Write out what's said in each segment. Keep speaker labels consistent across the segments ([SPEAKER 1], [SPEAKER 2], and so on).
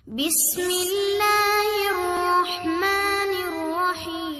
[SPEAKER 1] बिस्मिल्लाहिर्रहमानिर्रहीम।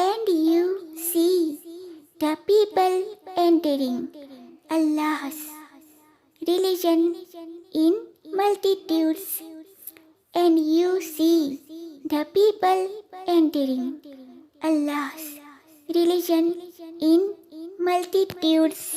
[SPEAKER 2] And you see the people entering Allah's religion in multitudes. And you see the people entering Allah's religion in multitudes.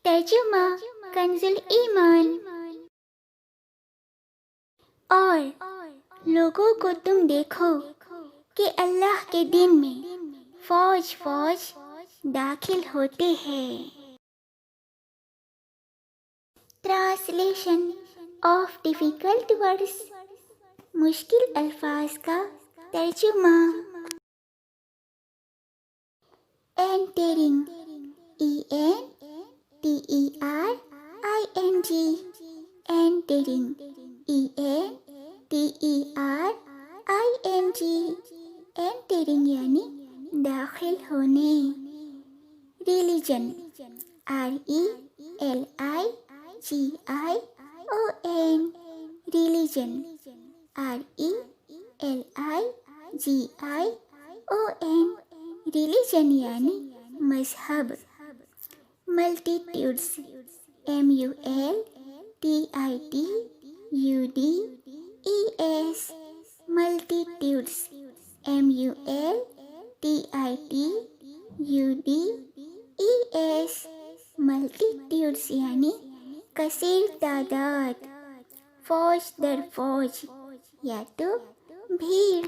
[SPEAKER 2] तर्जुमा कंजुल ईमान। और लोगों को तुम देखो कि अल्लाह के दिन में फौज फौज दाखिल होते हैं। ट्रांसलेशन ऑफ डिफिकल्ट वर्ड्स, मुश्किल अल्फाज का तर्जुमा। Entering, ENTERING, entering, ENTERING, entering यानी दाखिल होने। Religion, RELIGION, religion, RELIGION, religion यानी मजहब। Multitudes, MULTITUDES, multitudes, MULTITUDES, multitudes यानी कसीर तादाद, फौज दर फौज या तो भीड़।